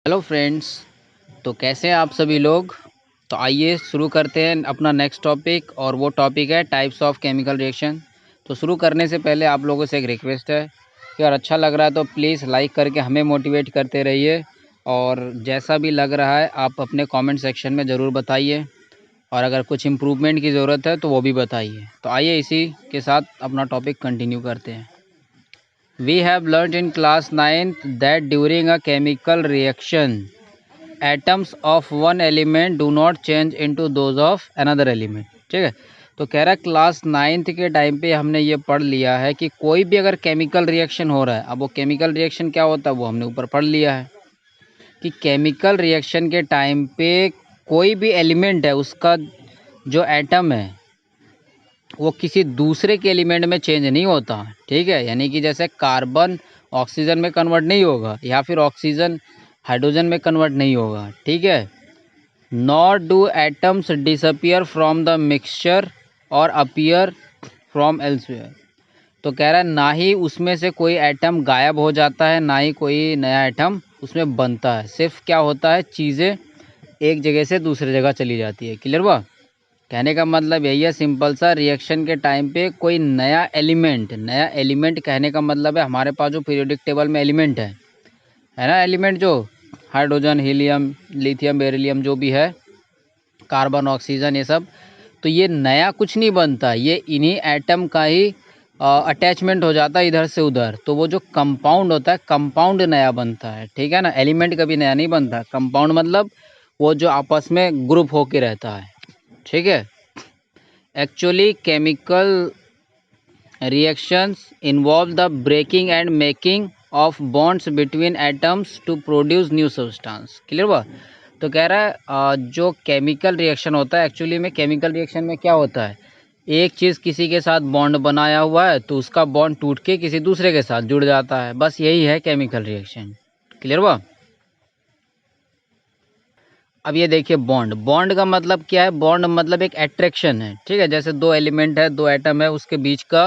Hello friends. तो कैसे हैं आप सभी लोग। तो आइए शुरू करते हैं अपना नेक्स्ट टॉपिक, और वो टॉपिक है टाइप्स ऑफ केमिकल रिएक्शन। तो शुरू करने से पहले आप लोगों से एक रिक्वेस्ट है कि अगर अच्छा लग रहा है तो प्लीज़ लाइक करके हमें मोटिवेट करते रहिए, और जैसा भी लग रहा है आप अपने कमेंट सेक्शन में ज़रूर बताइए, और अगर कुछ इम्प्रूवमेंट की ज़रूरत है तो वो भी बताइए। तो आइए इसी के साथ अपना टॉपिक कंटिन्यू करते हैं। We have learnt in class 9th that during a chemical reaction, atoms of one element do not change into those of another element। ठीक है, तो कह रहा है क्लास 9th के टाइम पे हमने ये पढ़ लिया है कि कोई भी अगर केमिकल रिएक्शन हो रहा है, अब वो केमिकल रिएक्शन क्या होता है वो हमने ऊपर पढ़ लिया है कि केमिकल रिएक्शन के टाइम पे कोई भी एलिमेंट है उसका जो एटम है वो किसी दूसरे के एलिमेंट में चेंज नहीं होता। ठीक है, यानी कि जैसे कार्बन ऑक्सीजन में कन्वर्ट नहीं होगा, या फिर ऑक्सीजन हाइड्रोजन में कन्वर्ट नहीं होगा। ठीक है, not do atoms disappear from the mixture और अपीयर फ्रॉम एल्सवेयर। तो कह रहा है ना ही उसमें से कोई एटम गायब हो जाता है, ना ही कोई नया एटम उसमें बनता है। सिर्फ क्या होता है, चीज़ें एक जगह से दूसरी जगह चली जाती है। क्लियर हुआ? कहने का मतलब यही है सिंपल सा, रिएक्शन के टाइम पे कोई नया एलिमेंट कहने का मतलब है हमारे पास जो पीरियोडिक टेबल में एलिमेंट है ना, एलिमेंट जो हाइड्रोजन, हीलियम, लिथियम, बेरिलियम जो भी है, कार्बन, ऑक्सीजन, ये सब। तो ये नया कुछ नहीं बनता, ये इन्हीं एटम का ही अटैचमेंट हो जाता है इधर से उधर। तो वो जो कंपाउंड होता है, कंपाउंड नया बनता है। ठीक है ना, एलिमेंट कभी नया नहीं बनता। कंपाउंड मतलब वो जो आपस में ग्रुप होके रहता है। ठीक है, actually chemical reactions involve the breaking and making of bonds between atoms to produce new substance। Clear हुआ? तो कह रहा है जो केमिकल रिएक्शन होता है, एक्चुअली में केमिकल रिएक्शन में क्या होता है, एक चीज़ किसी के साथ बॉन्ड बनाया हुआ है तो उसका बॉन्ड टूट के किसी दूसरे के साथ जुड़ जाता है, बस यही है केमिकल रिएक्शन। क्लियर हुआ? अब ये देखिए, बॉन्ड का मतलब क्या है, बॉन्ड मतलब एक अट्रैक्शन है। ठीक है, जैसे दो एलिमेंट है, दो एटम है, उसके बीच का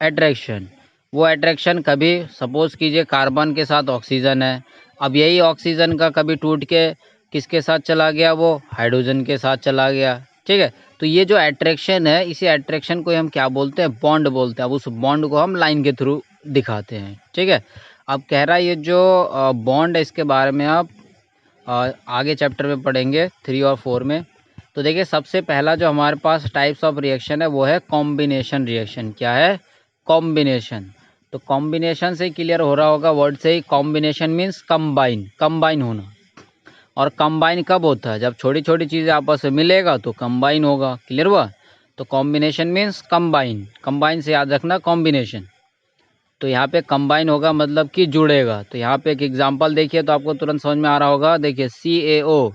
अट्रैक्शन। वो अट्रैक्शन कभी सपोज कीजिए कार्बन के साथ ऑक्सीजन है, अब यही ऑक्सीजन का कभी टूट के किसके साथ चला गया, वो हाइड्रोजन के साथ चला गया। ठीक है, तो ये जो अट्रैक्शन है, इसी अट्रैक्शन को हम क्या बोलते हैं, बॉन्ड बोलते हैं। अब उस बॉन्ड को हम लाइन के थ्रू दिखाते हैं। ठीक है, अब कह रहा है ये जो बॉन्ड है इसके बारे में आप आगे चैप्टर में पढ़ेंगे 3 और 4 में। तो देखिए, सबसे पहला जो हमारे पास टाइप्स ऑफ रिएक्शन है वो है कॉम्बिनेशन रिएक्शन। क्या है? कॉम्बिनेशन। तो कॉम्बिनेशन से क्लियर हो रहा होगा वर्ड से ही, कॉम्बिनेशन मीन्स कंबाइन होना। और कंबाइन कब होता है, जब छोटी छोटी चीज़ें आपस में मिलेगा तो कंबाइन होगा। क्लियर हुआ? तो कॉम्बिनेशन मीन्स कंबाइन से याद रखना कॉम्बिनेशन। तो यहाँ पे कंबाइन होगा मतलब कि जुड़ेगा। तो यहाँ पे एक एग्जांपल देखिए तो आपको तुरंत समझ में आ रहा होगा। देखिए, CaO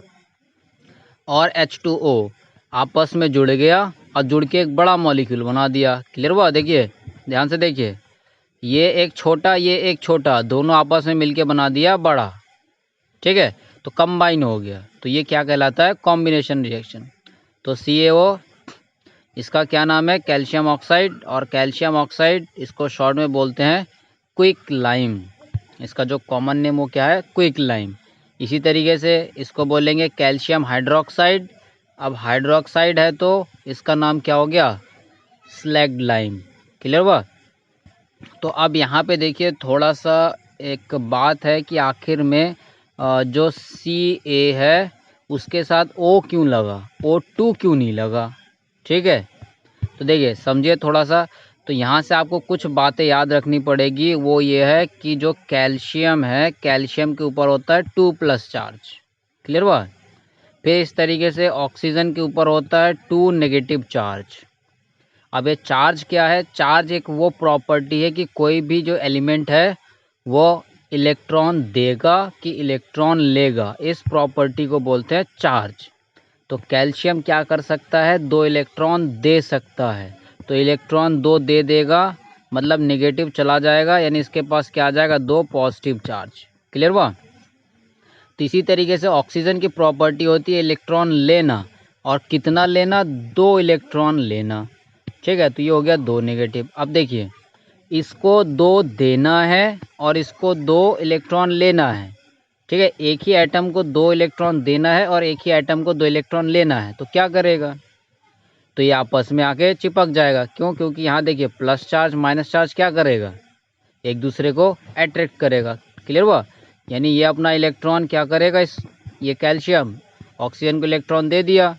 और H2O आपस में जुड़ गया और जुड़ के एक बड़ा मॉलिक्यूल बना दिया। क्लियर हुआ? देखिए ध्यान से देखिए, ये एक छोटा, ये एक छोटा, दोनों आपस में मिलके बना दिया बड़ा। ठीक है, तो कंबाइन हो गया। तो ये क्या कहलाता है? Combination reaction. तो CaO, इसका क्या नाम है? Calcium oxide. और कैल्शियम ऑक्साइड इसको शॉर्ट में बोलते हैं क्विक लाइम। इसका जो कॉमन नेम वो क्या है? Quick lime. इसी तरीके से इसको बोलेंगे कैल्शियम हाइड्रोक्साइड। अब हाइड्रोक्साइड है तो इसका नाम क्या हो गया? Slagged lime. क्लियर हुआ? तो अब यहाँ पे देखिए थोड़ा सा एक बात है कि आखिर में जो Ca है उसके साथ O क्यों लगा, O2 क्यों नहीं लगा? ठीक है, तो देखिए समझिए थोड़ा सा। तो यहाँ से आपको कुछ बातें याद रखनी पड़ेगी। वो ये है कि जो कैल्शियम है, कैल्शियम के ऊपर होता है 2+ चार्ज। क्लियर हुआ? फिर इस तरीके से ऑक्सीजन के ऊपर होता है 2 नेगेटिव चार्ज। अब ये चार्ज क्या है? चार्ज एक वो प्रॉपर्टी है कि कोई भी जो एलिमेंट है वो इलेक्ट्रॉन देगा कि इलेक्ट्रॉन लेगा, इस प्रॉपर्टी को बोलते हैं चार्ज। तो कैल्शियम क्या कर सकता है? 2 इलेक्ट्रॉन दे सकता है। तो इलेक्ट्रॉन 2 दे देगा मतलब नेगेटिव चला जाएगा, यानी इसके पास क्या आ जाएगा? 2 पॉजिटिव चार्ज। क्लियर हुआ? तो इसी तरीके से ऑक्सीजन की प्रॉपर्टी होती है इलेक्ट्रॉन लेना, और कितना लेना? 2 इलेक्ट्रॉन लेना। ठीक है, तो ये हो गया 2 नेगेटिव। अब देखिए, इसको 2 देना है और इसको 2 इलेक्ट्रॉन लेना है। ठीक है, एक ही एटम को 2 इलेक्ट्रॉन देना है और एक ही एटम को 2 इलेक्ट्रॉन लेना है, तो क्या करेगा, तो ये आपस में आके चिपक जाएगा। क्यों, क्योंकि यहाँ देखिए प्लस चार्ज माइनस चार्ज क्या करेगा, एक दूसरे को अट्रैक्ट करेगा। क्लियर हुआ, यानी ये अपना इलेक्ट्रॉन क्या करेगा, ये कैल्शियम ऑक्सीजन को इलेक्ट्रॉन दे दिया,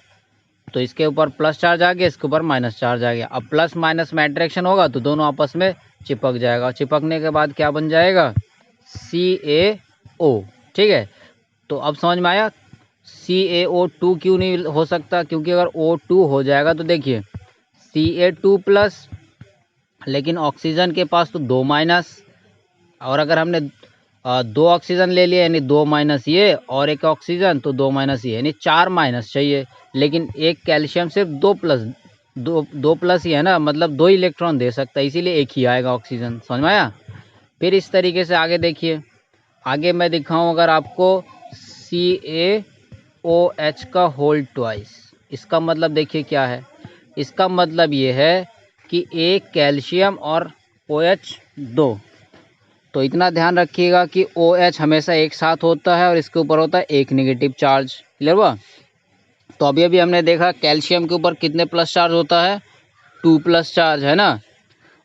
तो इसके ऊपर प्लस चार्ज आ गया, इसके ऊपर माइनस चार्ज आ गया। अब प्लस माइनस में अट्रैक्शन होगा तो दोनों आपस में चिपक जाएगा। चिपकने के बाद क्या बन जाएगा, CaO। ठीक है, तो अब समझ में आया CaO2 क्यों नहीं हो सकता, क्योंकि अगर O2 हो जाएगा तो देखिए Ca2+, लेकिन ऑक्सीजन के पास तो 2 माइनस, और अगर हमने 2 ऑक्सीजन ले लिया यानी 2 माइनस ये और एक ऑक्सीजन तो 2 माइनस ये, यानी 4 माइनस चाहिए। लेकिन एक कैल्शियम सिर्फ 2 प्लस ही है ना, मतलब 2 इलेक्ट्रॉन दे सकता है, इसीलिए एक ही आएगा ऑक्सीजन। समझ में आया। फिर इस तरीके से आगे देखिए, आगे मैं दिखाऊं अगर आपको CaOH का होल ट्वाइस, इसका मतलब देखिए क्या है, इसका मतलब ये है कि एक कैल्शियम और OH 2, तो इतना ध्यान रखिएगा कि OH हमेशा एक साथ होता है और इसके ऊपर होता है एक नेगेटिव चार्ज। क्लियर हुआ। तो अभी हमने देखा कैल्शियम के ऊपर कितने प्लस चार्ज होता है, 2 प्लस चार्ज है ना,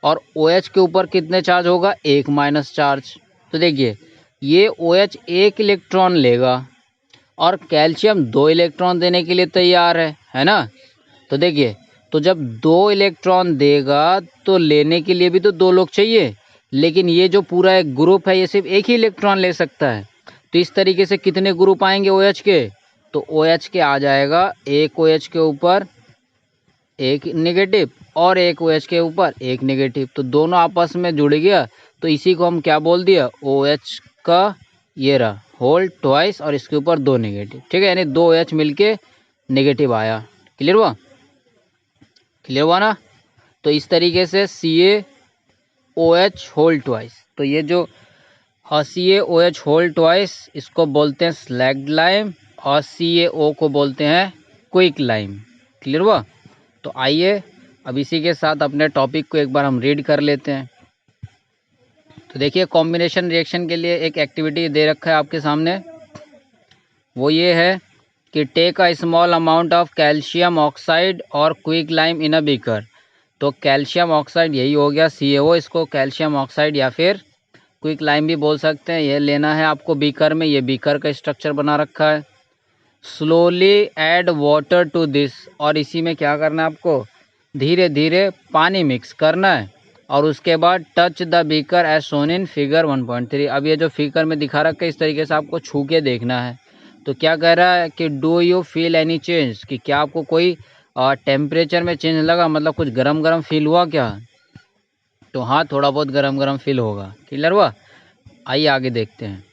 और OH के ऊपर कितने चार्ज होगा, 1 माइनस चार्ज। तो देखिए ये OH 1 इलेक्ट्रॉन लेगा और कैल्शियम 2 इलेक्ट्रॉन देने के लिए तैयार है ना। तो देखिए, तो जब 2 इलेक्ट्रॉन देगा तो लेने के लिए भी तो 2 लोग चाहिए, लेकिन ये जो पूरा एक ग्रुप है ये सिर्फ एक ही इलेक्ट्रॉन ले सकता है। तो इस तरीके से कितने ग्रुप आएंगे OH के, तो OH के आ जाएगा एक OH के ऊपर एक नेगेटिव और एक OH के ऊपर एक नेगेटिव, तो दोनों आपस में जुड़ गया। तो इसी को हम क्या बोल दिया, OH का ये रहा होल ट्वाइस और इसके ऊपर 2 नेगेटिव। ठीक है, यानी 2 OH मिलके नेगेटिव आया। क्लियर हुआ, क्लियर हुआ ना। तो इस तरीके से CaOH होल ट्वाइस, तो ये जो CaOH होल ट्वाइस इसको बोलते हैं स्लैग्ड लाइम और CaO को बोलते हैं क्विक लाइम। क्लियर हुआ। तो आइए अब इसी के साथ अपने टॉपिक को एक बार हम रीड कर लेते हैं। तो देखिए कॉम्बिनेशन रिएक्शन के लिए एक एक्टिविटी दे रखा है आपके सामने, वो ये है कि take a small amount of calcium oxide और quick lime in a beaker. तो कैल्शियम ऑक्साइड यही हो गया CaO, इसको कैल्शियम ऑक्साइड या फिर क्विक लाइम भी बोल सकते हैं, ये लेना है आपको बीकर में। ये बीकर का स्ट्रक्चर बना रखा है। Slowly add water to this, और इसी में क्या करना है आपको, धीरे धीरे पानी मिक्स करना है और उसके बाद touch the beaker as shown in figure 1.3। अब ये जो फिगर में दिखा रखा है इस तरीके से आपको छू के देखना है। तो क्या कह रहा है कि do you feel any change, कि क्या आपको कोई टेम्परेचर में चेंज लगा, मतलब कुछ गरम गरम फील हुआ क्या। तो हाँ, थोड़ा बहुत गरम गरम फील होगा। क्लियर हुआ। आइए आगे देखते हैं।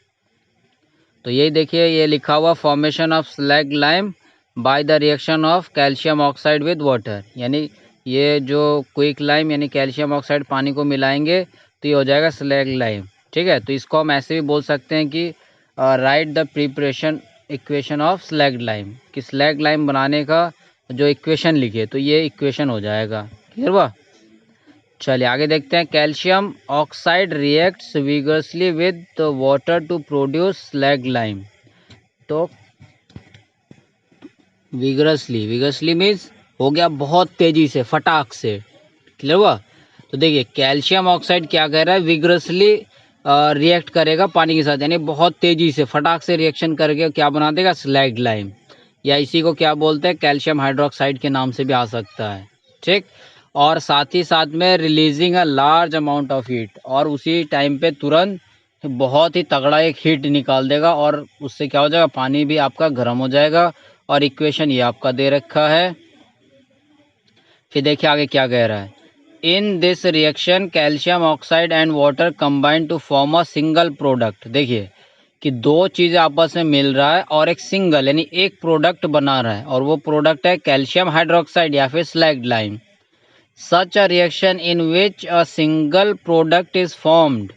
तो यही देखिए, ये लिखा हुआ formation of slag lime by the reaction of calcium oxide with water, यानी ये जो क्विक लाइम यानी कैल्शियम ऑक्साइड पानी को मिलाएंगे तो ये हो जाएगा स्लैग लाइम। ठीक है, तो इसको हम ऐसे भी बोल सकते हैं कि right the preparation equation of slag lime, कि स्लैग लाइम बनाने का जो इक्वेशन लिखे तो ये इक्वेशन हो जाएगा। क्लियर हुआ। चलिए आगे देखते हैं। Calcium oxide reacts vigorously with the water to produce slaked lime. तो विगरसली मीन्स हो गया बहुत तेजी से, फटाक से। क्लियर हुआ। तो देखिए कैल्शियम ऑक्साइड क्या कह रहा है, विगरसली रिएक्ट करेगा पानी के साथ, यानी बहुत तेजी से फटाक से रिएक्शन करके क्या बना देगा, स्लैग लाइम, या इसी को क्या बोलते हैं कैल्शियम हाइड्रोक्साइड के नाम से भी आ सकता है। ठीक, और साथ ही साथ में releasing a large amount of heat, और उसी टाइम पे तुरंत बहुत ही तगड़ा एक हीट निकाल देगा और उससे क्या हो जाएगा, पानी भी आपका गर्म हो जाएगा। और इक्वेशन ये आपका दे रखा है। फिर देखिए आगे क्या कह रहा है, in this reaction calcium oxide and water combine to form a single product. देखिए कि दो चीज़ें आपस में मिल रहा है और एक सिंगल यानी एक प्रोडक्ट बना रहा है, और वो प्रोडक्ट है कैल्शियम हाइड्रोक्साइड या फिर slaked lime. Such a reaction in which a single product is formed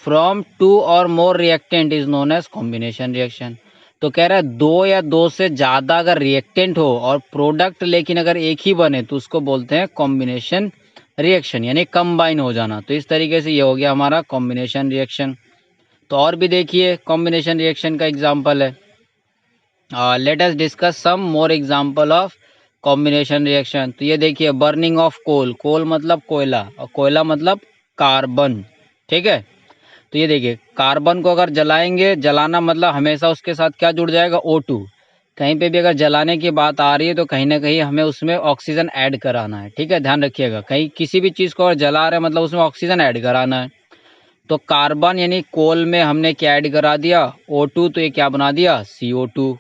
from 2 और more reactant is known as combination reaction. तो कह रहा है 2 या 2 से ज़्यादा अगर रिएक्टेंट हो और प्रोडक्ट लेकिन अगर एक ही बने तो उसको बोलते हैं कॉम्बिनेशन रिएक्शन, यानी कंबाइन हो जाना। तो इस तरीके से ये हो गया हमारा कॉम्बिनेशन रिएक्शन। तो और भी देखिए कॉम्बिनेशन रिएक्शन का एग्जांपल है। Let us discuss some more example of combination reaction. तो ये देखिए बर्निंग ऑफ कोल, कोल मतलब कोयला और कोयला मतलब कार्बन, ठीक है। तो ये देखिए कार्बन को अगर जलाएंगे, जलाना मतलब हमेशा उसके साथ क्या जुड़ जाएगा, O2। कहीं पे भी अगर जलाने की बात आ रही है तो कहीं ना कहीं हमें उसमें ऑक्सीजन ऐड कराना है, ठीक है, ध्यान रखिएगा। कहीं किसी भी चीज़ को अगर जला रहे हैं मतलब उसमें ऑक्सीजन ऐड कराना है। तो कार्बन यानी कोल में हमने क्या ऐड करा दिया, O2, तो ये क्या बना दिया, CO2,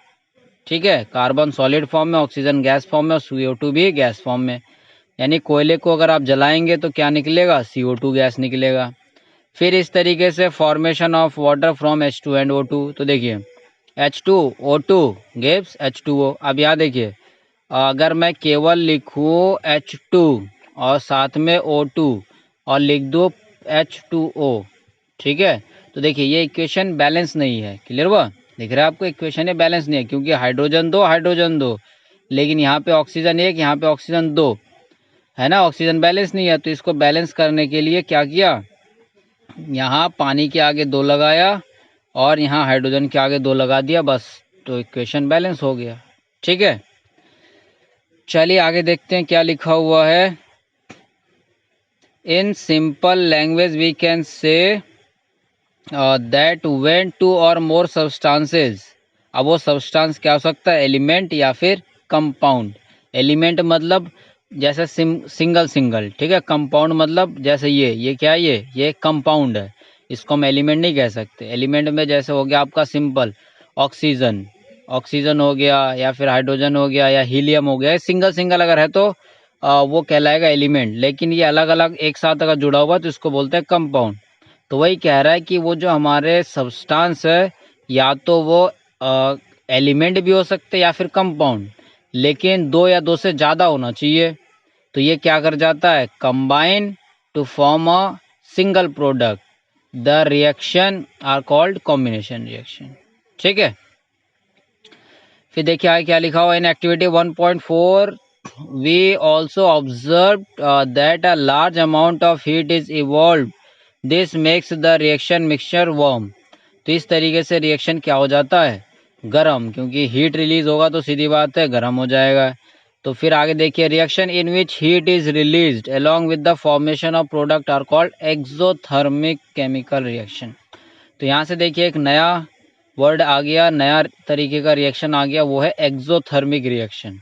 ठीक है। कार्बन सॉलिड फॉर्म में, ऑक्सीजन गैस फॉर्म में और CO2 भी गैस फॉर्म में। यानी कोयले को अगर आप जलाएंगे तो क्या निकलेगा, CO2 गैस निकलेगा। फिर इस तरीके से formation of water from H2 and O2। तो देखिए H2O2 गिव्स H2O। अब यहाँ देखिए अगर मैं केवल लिखूँ H2 और साथ में O2 और लिख दूँ H2O, ठीक है, तो देखिए ये इक्वेशन बैलेंस नहीं है। क्लियर हुआ, दिख रहा है आपको, इक्वेशन ये बैलेंस नहीं है क्योंकि हाइड्रोजन दो, लेकिन यहाँ पे ऑक्सीजन एक, यहाँ पे ऑक्सीजन दो, है ना, ऑक्सीजन बैलेंस नहीं है। तो इसको बैलेंस करने के लिए क्या किया, यहाँ पानी के आगे 2 लगाया और यहाँ हाइड्रोजन के आगे 2 लगा दिया, बस, तो इक्वेशन बैलेंस हो गया, ठीक है। चलिए आगे देखते हैं क्या लिखा हुआ है। In simple language we can say that when 2 और मोर सब्सटेंसेस, अब वो सब्सटेंस क्या हो सकता है, एलिमेंट या फिर कंपाउंड। एलिमेंट मतलब जैसे सिंगल सिंगल, ठीक है। कंपाउंड मतलब जैसे ये क्या है, ये कंपाउंड है, इसको हम एलिमेंट नहीं कह सकते। एलिमेंट में जैसे हो गया आपका सिंपल ऑक्सीजन, ऑक्सीजन हो गया या फिर हाइड्रोजन हो गया या हीलियम हो गया, सिंगल सिंगल अगर है तो वो कहलाएगा एलिमेंट। लेकिन ये अलग अलग एक साथ अगर जुड़ा हुआ तो इसको बोलते हैं कंपाउंड। तो वही कह रहा है कि वो जो हमारे सब्सटेंस है या तो वो एलिमेंट भी हो सकते या फिर कंपाउंड, लेकिन 2 या 2 से ज़्यादा होना चाहिए। तो ये क्या कर जाता है, combine to form a single product. The reaction are called combination reaction, ठीक है। फिर देखिए आगे क्या लिखा हुआ, in activity 1.4 we also observe that a large amount of heat is evolve, this makes the reaction mixture warm. तो इस तरीके से रिएक्शन क्या हो जाता है, गर्म, क्योंकि हीट रिलीज होगा तो सीधी बात है गर्म हो जाएगा। तो फिर आगे देखिए reaction in which heat is released along with the formation of product are called exothermic chemical reaction. तो यहाँ से देखिए एक नया वर्ड आ गया, नया तरीके का रिएक्शन आ गया, वो है एक्सोथर्मिक रिएक्शन।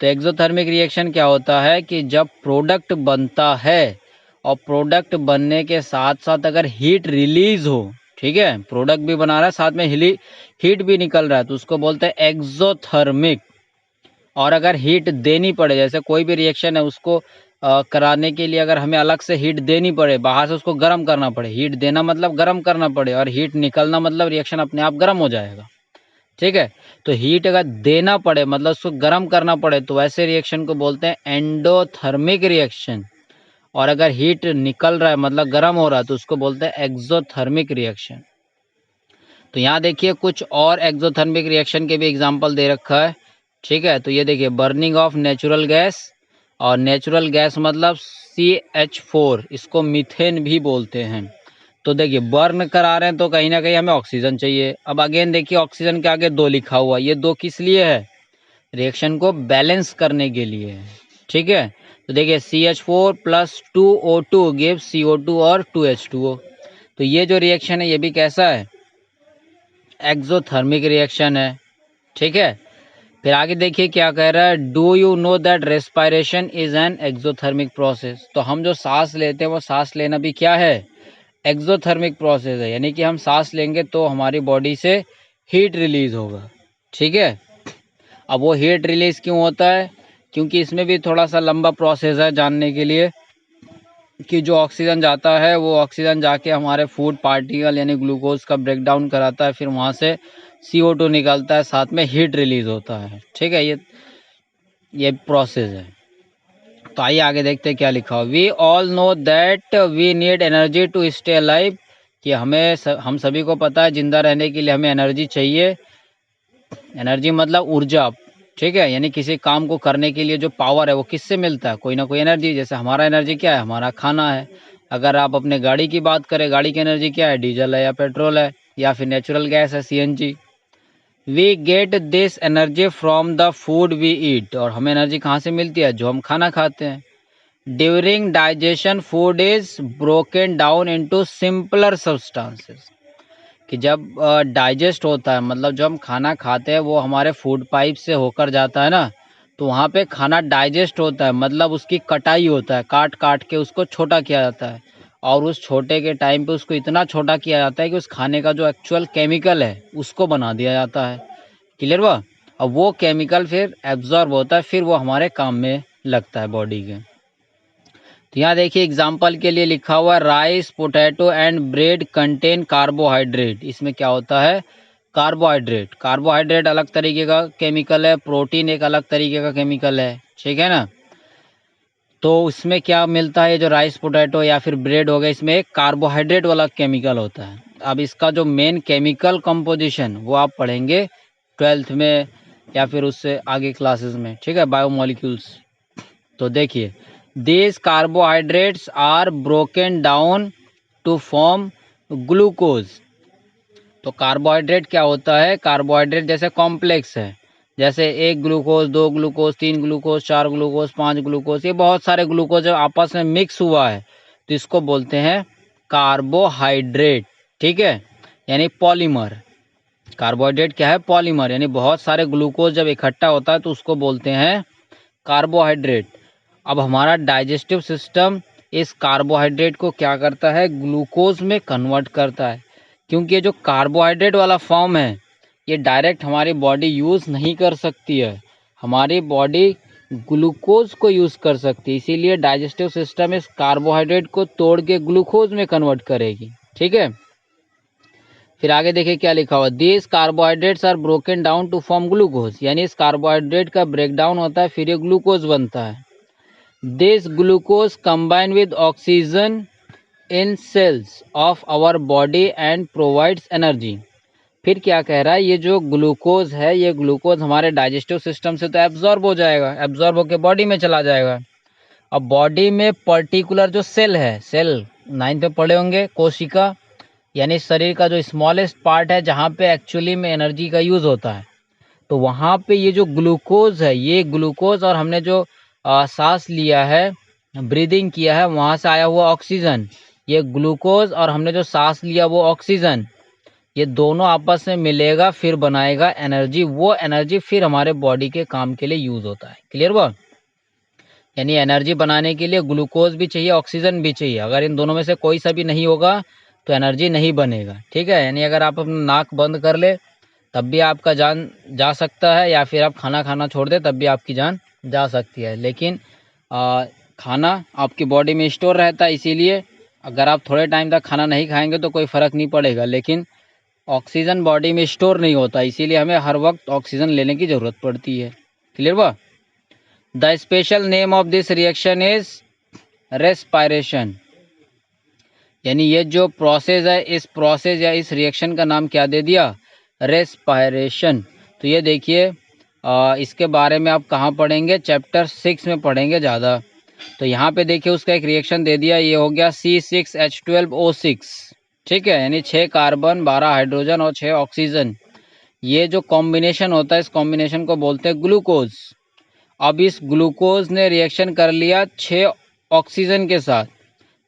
तो एक्सोथर्मिक रिएक्शन क्या होता है कि जब प्रोडक्ट बनता है और प्रोडक्ट बनने के साथ साथ अगर हीट रिलीज हो, ठीक है, प्रोडक्ट भी बना रहा है साथ में हीट भी निकल रहा है, तो उसको बोलते हैं एक्सोथर्मिक। और अगर हीट देनी पड़े, जैसे कोई भी रिएक्शन है उसको कराने के लिए अगर हमें अलग से हीट देनी पड़े, बाहर से उसको गर्म करना पड़े, हीट देना मतलब गर्म करना पड़े और हीट निकलना मतलब रिएक्शन अपने आप गर्म हो जाएगा, ठीक है। तो हीट अगर देना पड़े मतलब उसको गर्म करना पड़े तो वैसे रिएक्शन को बोलते हैं एंडोथर्मिक रिएक्शन। और अगर हीट निकल रहा है मतलब गर्म हो रहा है तो उसको बोलते हैं एक्सोथर्मिक रिएक्शन। तो यहाँ देखिए कुछ और एक्सोथर्मिक रिएक्शन के भी एग्जाम्पल दे रखा है, ठीक है। तो ये देखिए बर्निंग ऑफ नेचुरल गैस, और नेचुरल गैस मतलब CH4, इसको मीथेन भी बोलते हैं। तो देखिए बर्न करा रहे हैं तो कहीं ना कहीं हमें ऑक्सीजन चाहिए। अब अगेन देखिए ऑक्सीजन के आगे 2 लिखा हुआ, ये 2 किस लिए है, रिएक्शन को बैलेंस करने के लिए है, ठीक है। तो देखिए CH4 + 2O2 गिव्स CO2 और 2H2O। तो ये जो रिएक्शन है ये भी कैसा है, एक्सोथर्मिक रिएक्शन है, ठीक है। फिर आगे देखिए क्या कह रहा है, do you know that respiration is an exothermic process. तो हम जो सांस लेते हैं वो सांस लेना भी क्या है, एक्सोथर्मिक प्रोसेस है, यानी कि हम सांस लेंगे तो हमारी बॉडी से हीट रिलीज होगा, ठीक है। अब वो हीट रिलीज क्यों होता है, क्योंकि इसमें भी थोड़ा सा लंबा प्रोसेस है जानने के लिए कि जो ऑक्सीजन जाता है वो ऑक्सीजन जाके हमारे फूड पार्टिकल यानी ग्लूकोज का ब्रेकडाउन कराता है, फिर वहाँ से CO2 निकलता है, साथ में हीट रिलीज होता है, ठीक है। ये प्रोसेस है। तो आइए आगे देखते हैं क्या लिखा हो, we all know that we need energy to stay alive, कि हम सभी को पता है जिंदा रहने के लिए हमें एनर्जी चाहिए। एनर्जी मतलब ऊर्जा, ठीक है, यानी किसी काम को करने के लिए जो पावर है वो किससे मिलता है, कोई ना कोई एनर्जी। जैसे हमारा एनर्जी क्या है, हमारा खाना है। अगर आप अपने गाड़ी की बात करें, गाड़ी की एनर्जी क्या है, डीजल है या पेट्रोल है या फिर नेचुरल गैस है, CNG. We get this energy from the food we eat, और हमें एनर्जी कहाँ से मिलती है, जो हम खाना खाते हैं। During digestion food is broken down into simpler substances, कि जब डाइजेस्ट होता है, मतलब जो हम खाना खाते हैं वो हमारे फूड पाइप से होकर जाता है ना, तो वहाँ पे खाना डाइजेस्ट होता है, मतलब उसकी कटाई होता है, काट काट के उसको छोटा किया जाता है, और उस छोटे के टाइम पे उसको इतना छोटा किया जाता है कि उस खाने का जो एक्चुअल केमिकल है उसको बना दिया जाता है। क्लियर हुआ। अब वो केमिकल फिर एब्जॉर्ब होता है, फिर वो हमारे काम में लगता है बॉडी के। तो यहाँ देखिए एग्जाम्पल के लिए लिखा हुआ rice, potato and bread contain carbohydrate. इसमें क्या होता है, कार्बोहाइड्रेट। कार्बोहाइड्रेट अलग तरीके का केमिकल है, प्रोटीन एक अलग तरीके का केमिकल है, ठीक है ना। तो इसमें क्या मिलता है, जो राइस, पोटैटो या फिर ब्रेड हो गया, इसमें एक कार्बोहाइड्रेट वाला केमिकल होता है। अब इसका जो मेन केमिकल कंपोजिशन वो आप पढ़ेंगे 12th में या फिर उससे आगे क्लासेस में, ठीक है, बायोमोलिक्यूल्स। तो देखिए, these carbohydrates are broken down to form glucose। तो कार्बोहाइड्रेट क्या होता है, कार्बोहाइड्रेट जैसे कॉम्प्लेक्स है, जैसे 1 glucose, 2 glucose, 3 glucose, 4 glucose, 5 glucose, ये बहुत सारे ग्लूकोज जब आपस में मिक्स हुआ है तो इसको बोलते हैं कार्बोहाइड्रेट, ठीक है, यानी पॉलीमर। कार्बोहाइड्रेट क्या है, पॉलीमर, यानी बहुत सारे ग्लूकोज जब इकट्ठा होता है तो उसको बोलते हैं कार्बोहाइड्रेट। अब हमारा डाइजेस्टिव सिस्टम इस कार्बोहाइड्रेट को क्या करता है, ग्लूकोज में कन्वर्ट करता है, क्योंकि ये जो कार्बोहाइड्रेट वाला फॉर्म है ये डायरेक्ट हमारी बॉडी यूज़ नहीं कर सकती है, हमारी बॉडी ग्लूकोज को यूज़ कर सकती है, इसीलिए डाइजेस्टिव सिस्टम इस कार्बोहाइड्रेट को तोड़ के ग्लूकोज में कन्वर्ट करेगी, ठीक है। फिर आगे देखिए क्या लिखा हुआ, these carbohydrates are broken down to form glucose, यानी इस कार्बोहाइड्रेट का ब्रेक डाउन होता है फिर ये ग्लूकोज बनता है। This glucose combine with oxygen in cells of our body and provides energy. फिर क्या कह रहा है, ये जो ग्लूकोज है ये ग्लूकोज हमारे डाइजेस्टिव सिस्टम से तो एब्जॉर्ब हो जाएगा, एब्जॉर्ब होकर बॉडी में चला जाएगा। अब बॉडी में पर्टिकुलर जो सेल है, सेल 9th पे पढ़े होंगे, कोशिका, यानी शरीर का जो स्मॉलेस्ट पार्ट है जहाँ पे एक्चुअली में एनर्जी का यूज़ होता है, तो वहाँ पे ये जो ग्लूकोज है, ये ग्लूकोज और हमने जो सांस लिया है, ब्रीदिंग किया है, वहाँ से आया हुआ ऑक्सीजन, ये ग्लूकोज और हमने जो सांस लिया वो ऑक्सीजन, ये दोनों आपस में मिलेगा फिर बनाएगा एनर्जी। वो एनर्जी फिर हमारे बॉडी के काम के लिए यूज़ होता है। क्लियर हुआ। यानी एनर्जी बनाने के लिए ग्लूकोज भी चाहिए, ऑक्सीजन भी चाहिए, अगर इन दोनों में से कोई सा भी नहीं होगा तो एनर्जी नहीं बनेगा, ठीक है। यानी अगर आप अपना नाक बंद कर ले तब भी आपका जान जा सकता है, या फिर आप खाना खाना छोड़ दे तब भी आपकी जान जा सकती है, लेकिन खाना आपकी बॉडी में स्टोर रहता है, इसीलिए अगर आप थोड़े टाइम तक खाना नहीं खाएंगे तो कोई फ़र्क नहीं पड़ेगा, लेकिन ऑक्सीजन बॉडी में स्टोर नहीं होता, इसीलिए हमें हर वक्त ऑक्सीजन लेने की ज़रूरत पड़ती है। क्लियर हुआ। The special name of this reaction is respiration, यानी ये जो प्रोसेस है, इस प्रोसेस या इस रिएक्शन का नाम क्या दे दिया, रेस्पायरेशन। तो ये देखिए इसके बारे में आप कहाँ पढ़ेंगे, चैप्टर 6 में पढ़ेंगे ज़्यादा। तो यहाँ पे देखिए उसका एक रिएक्शन दे दिया, ये हो गया C6H12O6, ठीक है, यानी 6 कार्बन, 12 हाइड्रोजन और 6 ऑक्सीजन, ये जो कॉम्बिनेशन होता है इस कॉम्बिनेशन को बोलते हैं ग्लूकोज। अब इस ग्लूकोज ने रिएक्शन कर लिया 6 ऑक्सीजन के साथ,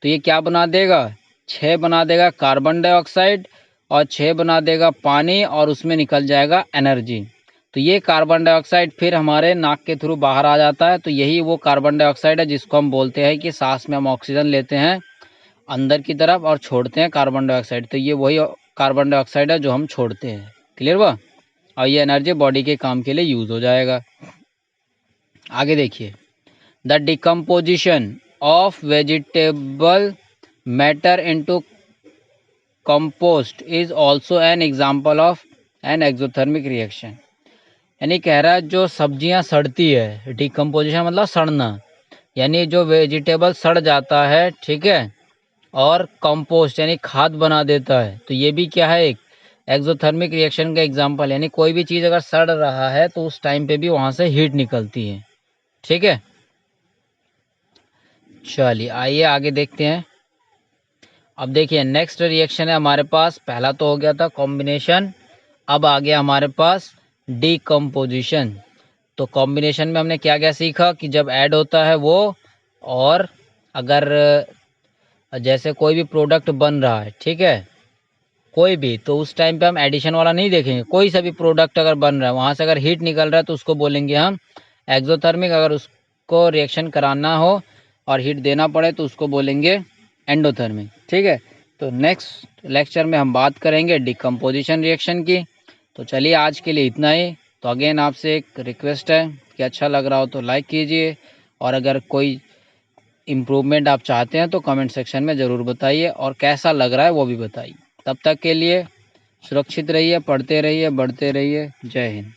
तो ये क्या बना देगा, 6 बना देगा कार्बन डाइऑक्साइड और 6 बना देगा पानी, और उसमें निकल जाएगा एनर्जी। तो ये कार्बन डाइऑक्साइड फिर हमारे नाक के थ्रू बाहर आ जाता है, तो यही वो कार्बन डाइऑक्साइड है जिसको हम बोलते हैं कि सांस में हम ऑक्सीजन लेते हैं अंदर की तरफ और छोड़ते हैं कार्बन डाइऑक्साइड, तो ये वही कार्बन डाइऑक्साइड है जो हम छोड़ते हैं। क्लियर हुआ। और ये एनर्जी बॉडी के काम के लिए यूज़ हो जाएगा। आगे देखिए, the decomposition of vegetable matter into compost is also an example of an exothermic reaction, यानी कह रहा है जो सब्जियां सड़ती है, डिकम्पोजिशन मतलब सड़ना, यानी जो वेजिटेबल सड़ जाता है, ठीक है, और कंपोस्ट यानी खाद बना देता है, तो ये भी क्या है, एक एक्सोथर्मिक रिएक्शन का एग्जाम्पल। यानी कोई भी चीज़ अगर सड़ रहा है तो उस टाइम पे भी वहाँ से हीट निकलती है, ठीक है। चलिए आइए आगे देखते हैं। अब देखिए नेक्स्ट रिएक्शन है हमारे पास, पहला तो हो गया था कॉम्बिनेशन, अब आ गया हमारे पास डीकम्पोजिशन। तो कॉम्बिनेशन में हमने क्या क्या सीखा कि जब ऐड होता है वो, और अगर जैसे कोई भी प्रोडक्ट बन रहा है, ठीक है, कोई भी, तो उस टाइम पे हम एडिशन वाला नहीं देखेंगे। कोई सा भी प्रोडक्ट अगर बन रहा है, वहाँ से अगर हीट निकल रहा है तो उसको बोलेंगे हम एक्सोथर्मिक। अगर उसको रिएक्शन कराना हो और हीट देना पड़े तो उसको बोलेंगे एंडोथर्मिक। ठीक है, तो नेक्स्ट लेक्चर में हम बात करेंगे डिकम्पोजिशन रिएक्शन की। तो चलिए आज के लिए इतना ही। तो अगेन आपसे एक रिक्वेस्ट है कि अच्छा लग रहा हो तो लाइक कीजिए, और अगर कोई इम्प्रूवमेंट आप चाहते हैं तो कमेंट सेक्शन में ज़रूर बताइए, और कैसा लग रहा है वो भी बताइए। तब तक के लिए सुरक्षित रहिए, पढ़ते रहिए, बढ़ते रहिए। जय हिंद।